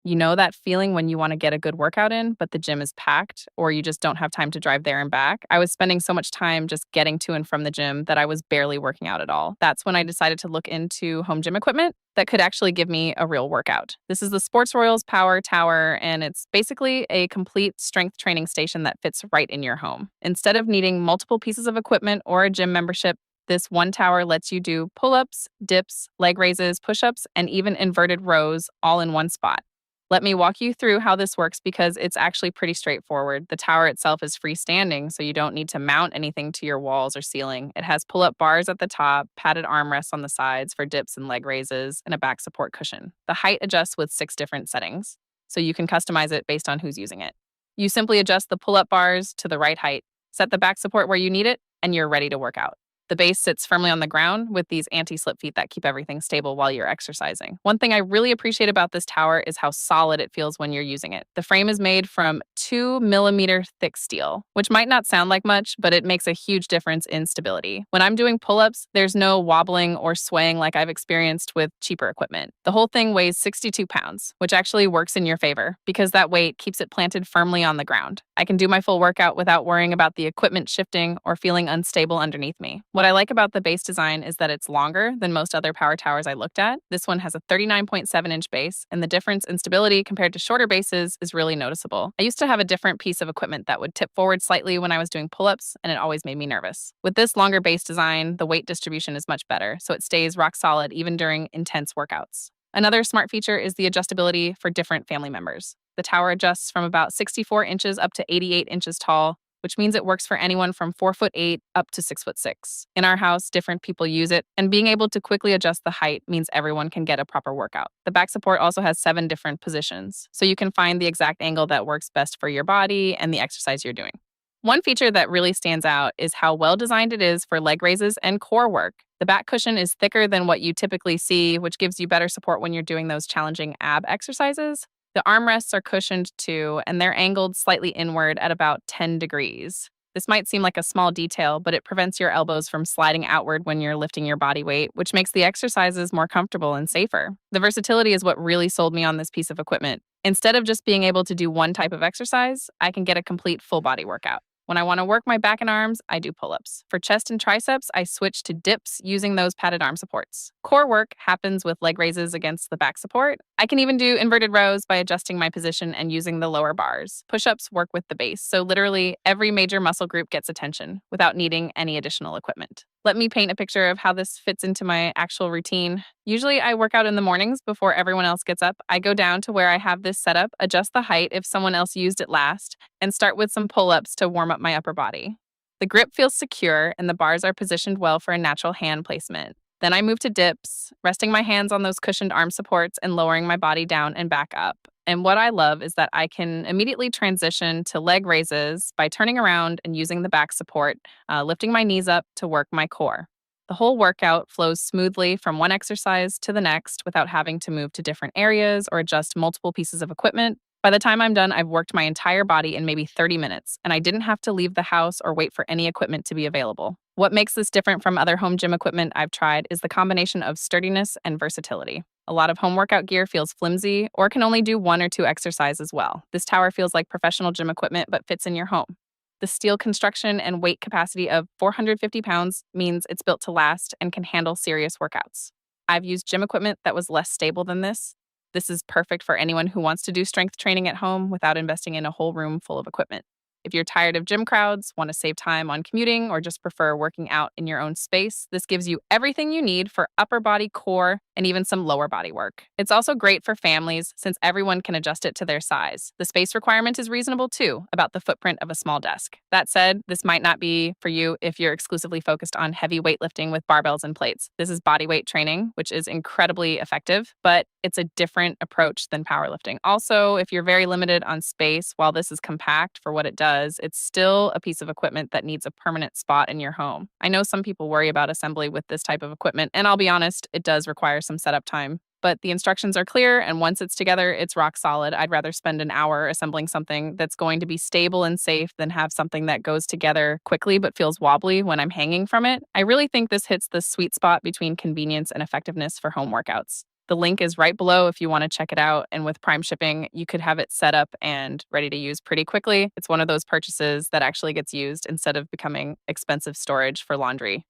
You know that feeling when you want to get a good workout in, but the gym is packed, or you just don't have time to drive there and back? I was spending so much time just getting to and from the gym that I was barely working out at all. That's when I decided to look into home gym equipment that could actually give me a real workout. This is the Sportsroyals Power Tower, and it's basically a complete strength training station that fits right in your home. Instead of needing multiple pieces of equipment or a gym membership, this one tower lets you do pull ups, dips, leg raises, push ups, and even inverted rows all in one spot. Let me walk you through how this works because it's actually pretty straightforward. The tower itself is freestanding, so you don't need to mount anything to your walls or ceiling. It has pull up bars at the top, padded armrests on the sides for dips and leg raises, and a back support cushion. The height adjusts with 6 different settings, so you can customize it based on who's using it. You simply adjust the pull up bars to the right height, set the back support where you need it, and you're ready to work out. The base sits firmly on the ground with these anti-slip feet that keep everything stable while you're exercising. One thing I really appreciate about this tower is how solid it feels when you're using it. The frame is made from 2 millimeter thick steel, which might not sound like much, but it makes a huge difference in stability. When I'm doing pull-ups, there's no wobbling or swaying like I've experienced with cheaper equipment. The whole thing weighs 62 pounds, which actually works in your favor because that weight keeps it planted firmly on the ground. I can do my full workout without worrying about the equipment shifting or feeling unstable underneath me. What I like about the base design is that it's longer than most other power towers I looked at. This one has a 39.7-inch base, and the difference in stability compared to shorter bases is really noticeable. I used to have a different piece of equipment that would tip forward slightly when I was doing pull-ups, and it always made me nervous. With this longer base design, the weight distribution is much better, so it stays rock solid even during intense workouts. Another smart feature is the adjustability for different family members. The tower adjusts from about 64 inches up to 88 inches tall, which means it works for anyone from 4'8" up to 6'6". In our house, different people use it, and being able to quickly adjust the height means everyone can get a proper workout. The back support also has 7 different positions, so you can find the exact angle that works best for your body and the exercise you're doing. One feature that really stands out is how well designed it is for leg raises and core work. The back cushion is thicker than what you typically see, which gives you better support when you're doing those challenging ab exercises. The armrests are cushioned too, and they're angled slightly inward at about 10 degrees. This might seem like a small detail, but it prevents your elbows from sliding outward when you're lifting your body weight, which makes the exercises more comfortable and safer. The versatility is what really sold me on this piece of equipment. Instead of just being able to do one type of exercise, I can get a complete full body workout. When I want to work my back and arms, I do pull-ups. For chest and triceps, I switch to dips using those padded arm supports. Core work happens with leg raises against the back support. I can even do inverted rows by adjusting my position and using the lower bars. Push-ups work with the base, so literally every major muscle group gets attention without needing any additional equipment. Let me paint a picture of how this fits into my actual routine. Usually I work out in the mornings before everyone else gets up. I go down to where I have this set up, adjust the height if someone else used it last, and start with some pull-ups to warm up my upper body. The grip feels secure and the bars are positioned well for a natural hand placement. Then I move to dips, resting my hands on those cushioned arm supports and lowering my body down and back up. And what I love is that I can immediately transition to leg raises by turning around and using the back support, lifting my knees up to work my core. The whole workout flows smoothly from one exercise to the next without having to move to different areas or adjust multiple pieces of equipment. By the time I'm done, I've worked my entire body in maybe 30 minutes, and I didn't have to leave the house or wait for any equipment to be available. What makes this different from other home gym equipment I've tried is the combination of sturdiness and versatility. A lot of home workout gear feels flimsy or can only do 1 or 2 exercises well. This tower feels like professional gym equipment but fits in your home. The steel construction and weight capacity of 450 pounds means it's built to last and can handle serious workouts. I've used gym equipment that was less stable than this. This is perfect for anyone who wants to do strength training at home without investing in a whole room full of equipment. If you're tired of gym crowds, want to save time on commuting, or just prefer working out in your own space, this gives you everything you need for upper body, core, and even some lower body work. It's also great for families since everyone can adjust it to their size. The space requirement is reasonable too, about the footprint of a small desk. That said, this might not be for you if you're exclusively focused on heavy weightlifting with barbells and plates. This is body weight training, which is incredibly effective, but it's a different approach than powerlifting. Also, if you're very limited on space, while this is compact for what it does, it's still a piece of equipment that needs a permanent spot in your home. I know some people worry about assembly with this type of equipment, and I'll be honest, it does require some setup time. But the instructions are clear, and once it's together, it's rock solid. I'd rather spend an hour assembling something that's going to be stable and safe than have something that goes together quickly but feels wobbly when I'm hanging from it. I really think this hits the sweet spot between convenience and effectiveness for home workouts. The link is right below if you want to check it out. And with Prime shipping, you could have it set up and ready to use pretty quickly. It's one of those purchases that actually gets used instead of becoming expensive storage for laundry.